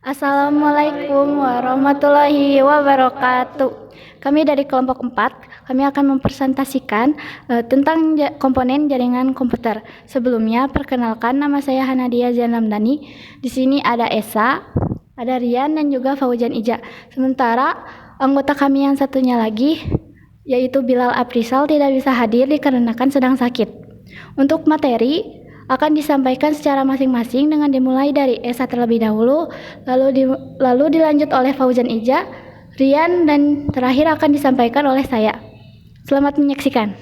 Assalamualaikum warahmatullahi wabarakatuh. Kami dari kelompok 4, kami akan mempresentasikan tentang komponen jaringan komputer. Sebelumnya, perkenalkan, nama saya Hanadia Zainamdani. Di sini ada Esa, ada Rian, dan juga Fauzan Ija. Sementara anggota kami yang satunya lagi, yaitu Bilal Aprisal, tidak bisa hadir dikarenakan sedang sakit. Untuk materi akan disampaikan secara masing-masing dengan dimulai dari Esa terlebih dahulu, lalu dilanjut oleh Fauzan Ija, Rian, dan terakhir akan disampaikan oleh saya. Selamat menyaksikan.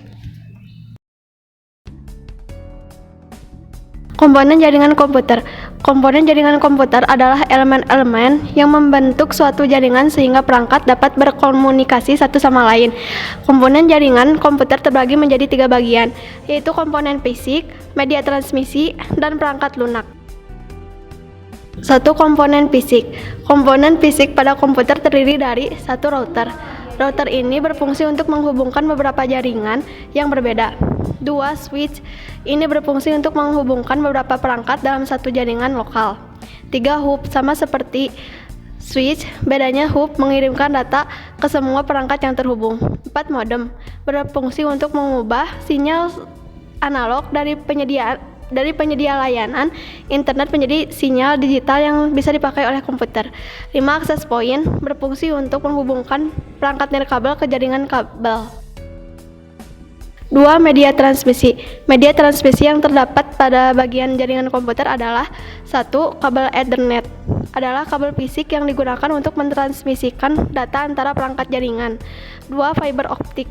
Komponen jaringan komputer. Komponen jaringan komputer adalah elemen-elemen yang membentuk suatu jaringan sehingga perangkat dapat berkomunikasi satu sama lain. Komponen jaringan komputer terbagi menjadi 3 bagian, yaitu komponen fisik, media transmisi, dan perangkat lunak. 1. Komponen fisik. Komponen fisik pada komputer terdiri dari 1 router. Router ini berfungsi untuk menghubungkan beberapa jaringan yang berbeda. 2. Switch. Ini berfungsi untuk menghubungkan beberapa perangkat dalam satu jaringan lokal. 3. Hub. Sama seperti switch, bedanya hub mengirimkan data ke semua perangkat yang terhubung. 4. Modem. Berfungsi untuk mengubah sinyal analog dari penyedia layanan internet menjadi sinyal digital yang bisa dipakai oleh komputer. 5. Access point. Berfungsi untuk menghubungkan perangkat nirkabel ke jaringan kabel. 2. Media transmisi. Media transmisi yang terdapat pada bagian jaringan komputer adalah 1. Kabel Ethernet. Adalah kabel fisik yang digunakan untuk mentransmisikan data antara perangkat jaringan. 2. Fiber optik.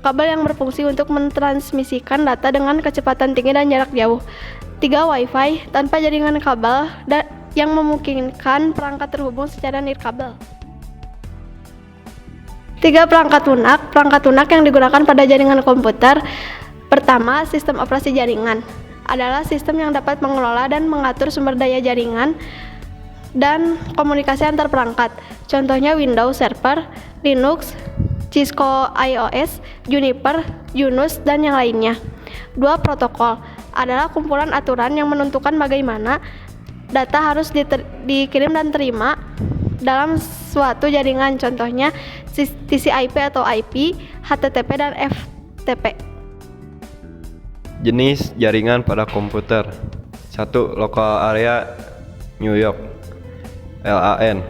Kabel yang berfungsi untuk mentransmisikan data dengan kecepatan tinggi dan jarak jauh. 3. Wi-Fi. Tanpa jaringan kabel yang memungkinkan perangkat terhubung secara nirkabel. 3. Perangkat lunak. Perangkat lunak yang digunakan pada jaringan komputer. Pertama, sistem operasi jaringan. Adalah sistem yang dapat mengelola dan mengatur sumber daya jaringan dan komunikasi antar perangkat. Contohnya Windows Server, Linux, Cisco IOS, Juniper, Junus, dan yang lainnya. 2. Protokol. Adalah kumpulan aturan yang menentukan bagaimana data harus dikirim dan terima dalam suatu jaringan, contohnya TCP atau IP, HTTP, dan FTP. Jenis jaringan pada komputer. 1. Local Area New York LAN.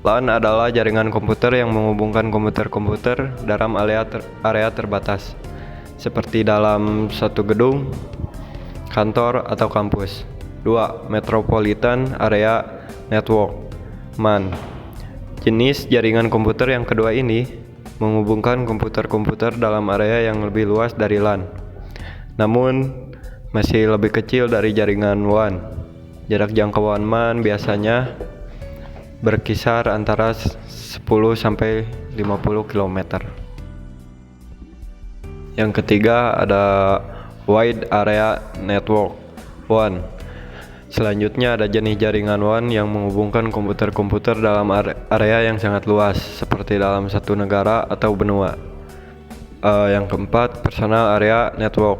LAN adalah jaringan komputer yang menghubungkan komputer-komputer dalam area terbatas, seperti dalam satu gedung, kantor, atau kampus. 2. Metropolitan Area Network MAN. Jenis jaringan komputer yang kedua ini menghubungkan komputer-komputer dalam area yang lebih luas dari LAN, namun masih lebih kecil dari jaringan WAN. Jarak jangkauan MAN biasanya berkisar antara 10 sampai 50 km. Yang ketiga ada Wide Area Network WAN. Selanjutnya ada jenis jaringan WAN yang menghubungkan komputer-komputer dalam area yang sangat luas, seperti dalam satu negara atau benua. Yang keempat, Personal Area Network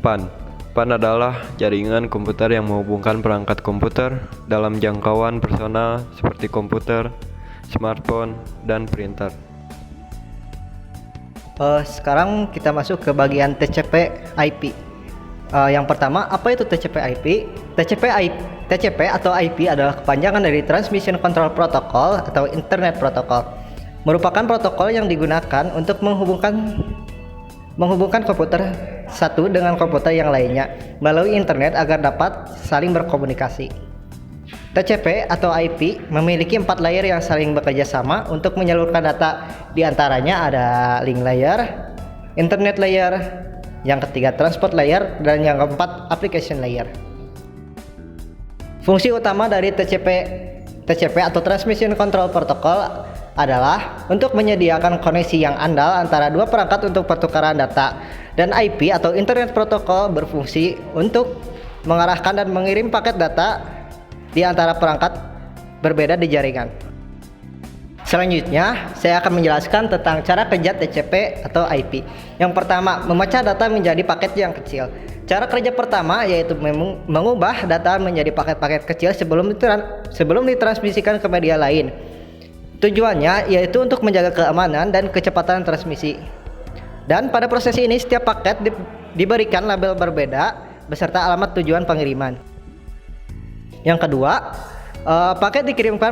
PAN. PAN adalah jaringan komputer yang menghubungkan perangkat komputer dalam jangkauan personal seperti komputer, smartphone, dan printer. Sekarang kita masuk ke bagian TCP/IP. Yang pertama, apa itu TCP/IP? TCP atau IP adalah kepanjangan dari Transmission Control Protocol atau Internet Protocol. Merupakan protokol yang digunakan untuk menghubungkan komputer satu dengan komputer yang lainnya melalui internet agar dapat saling berkomunikasi. TCP atau IP memiliki 4 layer yang saling bekerja sama untuk menyalurkan data. Di antaranya ada link layer, internet layer, yang ketiga transport layer, dan yang keempat application layer. Fungsi utama dari TCP atau Transmission Control Protocol adalah untuk menyediakan koneksi yang andal antara dua perangkat untuk pertukaran data, dan IP atau Internet Protocol berfungsi untuk mengarahkan dan mengirim paket data di antara perangkat berbeda di jaringan. Selanjutnya, saya akan menjelaskan tentang cara kerja TCP atau IP. Yang pertama, memecah data menjadi paket yang kecil. Cara kerja pertama yaitu mengubah data menjadi paket-paket kecil sebelum ditransmisikan ke media lain. Tujuannya yaitu untuk menjaga keamanan dan kecepatan transmisi. Dan pada proses ini setiap paket diberikan label berbeda beserta alamat tujuan pengiriman. Yang kedua, paket dikirimkan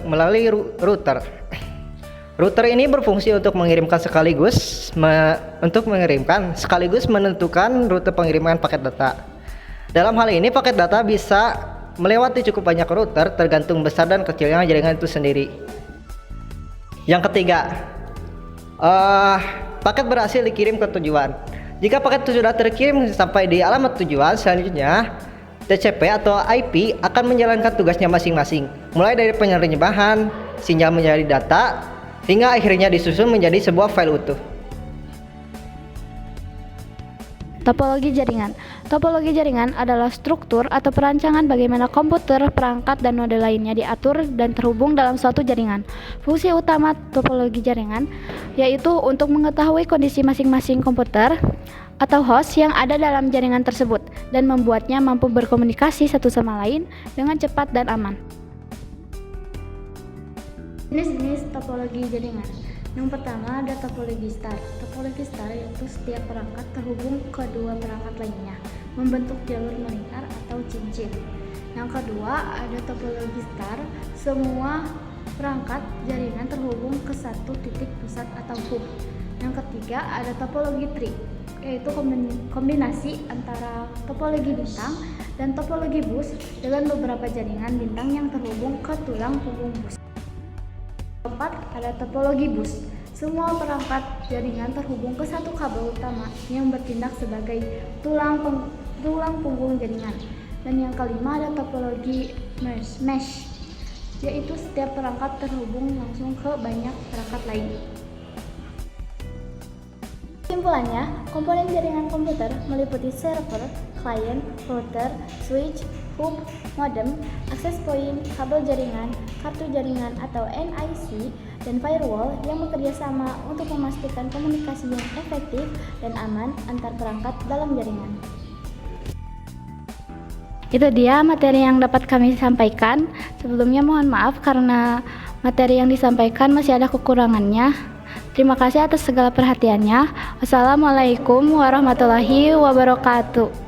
melalui router. Router ini berfungsi untuk mengirimkan sekaligus menentukan rute pengiriman paket data. Dalam hal ini paket data bisa melewati cukup banyak router tergantung besar dan kecilnya jaringan itu sendiri. Yang ketiga, paket berhasil dikirim ke tujuan. Jika paket sudah terkirim sampai di alamat tujuan, selanjutnya TCP atau IP akan menjalankan tugasnya masing-masing, mulai dari penerjemahan sinyal menjadi data hingga akhirnya disusun menjadi sebuah file utuh. Topologi jaringan. Topologi jaringan adalah struktur atau perancangan bagaimana komputer, perangkat, dan node lainnya diatur dan terhubung dalam suatu jaringan. Fungsi utama topologi jaringan yaitu untuk mengetahui kondisi masing-masing komputer atau host yang ada dalam jaringan tersebut dan membuatnya mampu berkomunikasi satu sama lain dengan cepat dan aman. Jenis-jenis topologi jaringan. Yang pertama ada topologi star. Topologi star yaitu setiap perangkat terhubung ke dua perangkat lainnya, membentuk jalur melingkar atau cincin. Yang kedua ada topologi star, semua perangkat jaringan terhubung ke satu titik pusat atau hub. Yang ketiga ada topologi tree, yaitu kombinasi antara topologi bintang dan topologi bus dengan beberapa jaringan bintang yang terhubung ke tulang punggung bus. Keempat, ada topologi bus. Semua perangkat jaringan terhubung ke satu kabel utama yang bertindak sebagai tulang punggung jaringan. Dan yang kelima ada topologi mesh, yaitu setiap perangkat terhubung langsung ke banyak perangkat lain. Kesimpulannya, komponen jaringan komputer meliputi server, client, router, switch, hub, modem, access point, kabel jaringan, kartu jaringan atau NIC, dan firewall yang bekerja sama untuk memastikan komunikasi yang efektif dan aman antar perangkat dalam jaringan. Itu dia materi yang dapat kami sampaikan. Sebelumnya mohon maaf karena materi yang disampaikan masih ada kekurangannya. Terima kasih atas segala perhatiannya. Wassalamualaikum warahmatullahi wabarakatuh.